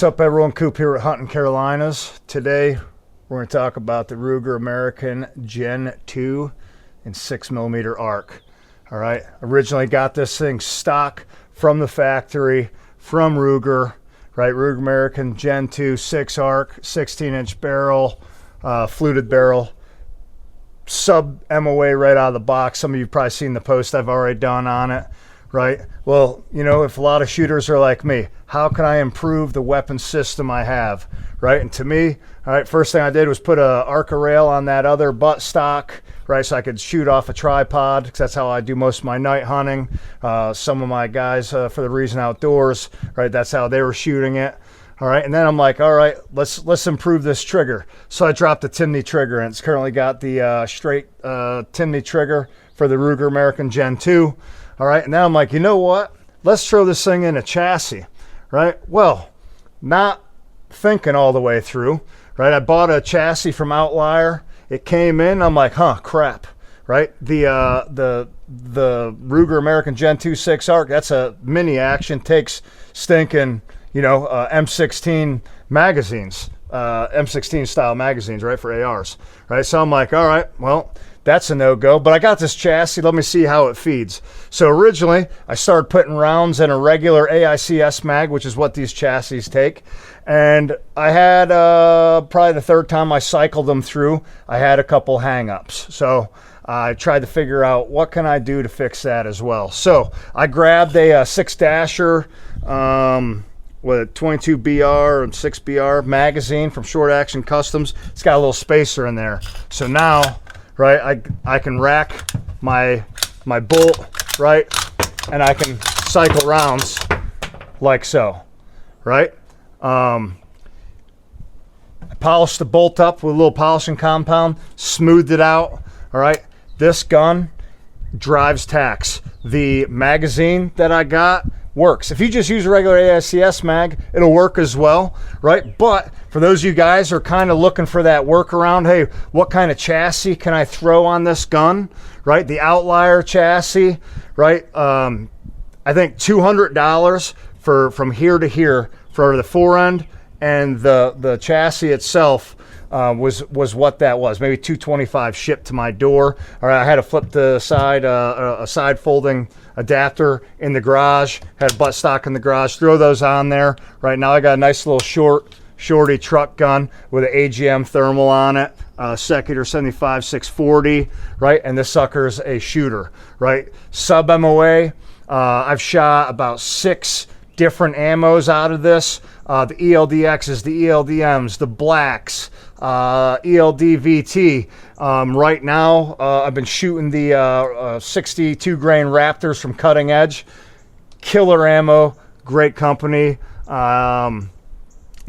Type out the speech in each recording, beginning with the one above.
What's up, everyone? Coop here at Hunting Carolinas. Today we're going to talk about the Ruger American Gen 2 and 6mm arc. All right, originally got this thing stock from the factory from Ruger, right? Ruger American Gen 2 6 arc, 16-inch barrel, fluted barrel, sub MOA right out of the box. Some of you have probably seen the post I've already done on it, right? Well, you know, if a lot of shooters are like me, how can I improve the weapon system I have, right? And to me, all right, first thing I did was put a Arca rail on that other butt stock, right, so I could shoot off a tripod, because that's how I do most of my night hunting. Some of my guys for the Reason Outdoors, right, that's how they were shooting it. All right, and then I'm like, all right, let's improve this trigger. So I dropped the Timney trigger, and it's currently got the straight Timney trigger for the Ruger American Gen 2. All right, and now I'm like, you know what? Let's throw this thing in a chassis, right? Well, not thinking all the way through, right? I bought a chassis from Outlier. It came in, I'm like, huh, crap, right? The Ruger American Gen 2 6 arc, that's a mini action, takes stinking, you know, M16 magazines, M16 style magazines, right, for ARs, right? So I'm like, all right, well, that's a no-go, but I got this chassis. Let me see how it feeds. So originally, I started putting rounds in a regular AICS mag, which is what these chassis take. And I had, probably the third time I cycled them through, I had a couple hang-ups. So I tried to figure out what can I do to fix that as well. So I grabbed a 6-dasher, with a 22BR and 6BR magazine from Short Action Customs. It's got a little spacer in there. So now, right, I can rack my bolt, right, and I can cycle rounds like so, right? I polished the bolt up with a little polishing compound, smoothed it out, all right? This gun drives tacks. The magazine that I got works. If you just use a regular AICS mag, it'll work as well, right? But for those of you guys who are kind of looking for that workaround, hey, what kind of chassis can I throw on this gun, right? The Outlier chassis, right? I think $200 from here to here for the fore end, and the chassis itself was what that was. Maybe $225 shipped to my door. All right, I had to flip the side, a side folding adapter in the garage, had a butt stock in the garage, throw those on there. Right now I got a nice little shorty truck gun with an AGM thermal on it, Secutor 75 640, right? And this sucker's a shooter, right? Sub MOA, I've shot about 6 different ammos out of this. The ELDXs, the ELDMs, the blacks, ELD-VT. Right now, I've been shooting the 62 grain Raptors from Cutting Edge. Killer ammo, great company. To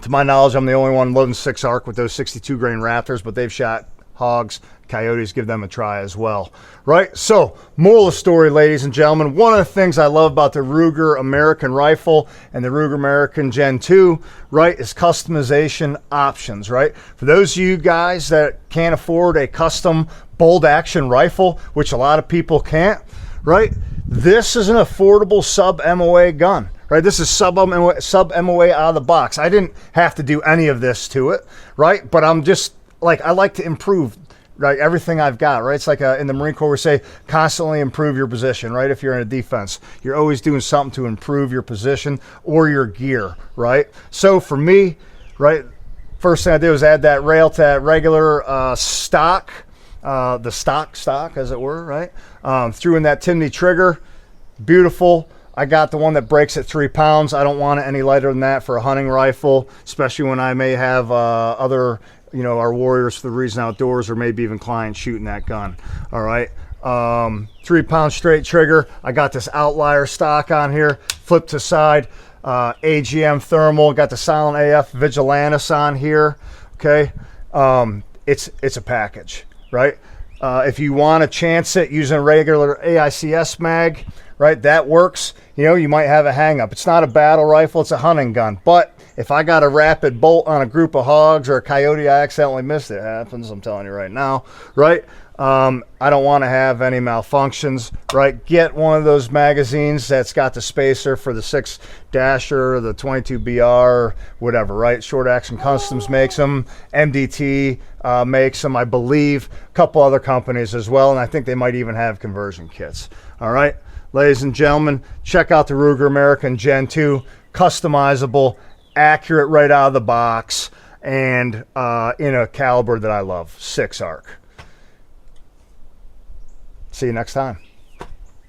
my knowledge, I'm the only one loading 6 arc with those 62 grain Raptors, but they've shot hogs, coyotes. Give them a try as well, right? So, moral of the story, ladies and gentlemen, one of the things I love about the Ruger American rifle and the Ruger American Gen 2, right, is customization options, right? For those of you guys that can't afford a custom bolt action rifle, which a lot of people can't, right, this is an affordable sub MOA gun, right? This is sub MOA out of the box. I didn't have to do any of this to it, right? But I'm just like, I like to improve, right, everything I've got, right? It's like in the Marine Corps we say constantly improve your position, right? If you're in a defense, you're always doing something to improve your position or your gear, right? So for me, right, first thing I did was add that rail to that regular stock, the stock as it were, right? Threw in that Timney trigger, beautiful. I got the one that breaks at 3 pounds. I don't want it any lighter than that for a hunting rifle, especially when I may have other, you know, our warriors for the Reason Outdoors, or maybe even clients shooting that gun. All right, 3 pound straight trigger. I got this Outlier stock on here, flip to side, AGM thermal, got the Silent AF Vigilantis on here. Okay, it's a package, right? If you want to chance it using a regular AICS mag, right? That works. You know, you might have a hang up. It's not a battle rifle, it's a hunting gun. But if I got a rapid bolt on a group of hogs or a coyote, I accidentally missed it. It happens, I'm telling you right now, right? I don't want to have any malfunctions, right? Get one of those magazines that's got the spacer for the 6 Dasher or the 22 BR, whatever, right? Short Action Customs makes them. MDT makes them, I believe. A couple other companies as well, and I think they might even have conversion kits. All right, ladies and gentlemen, check out the Ruger American Gen 2, customizable, accurate right out of the box, and in a caliber that I love, 6 ARC. See you next time.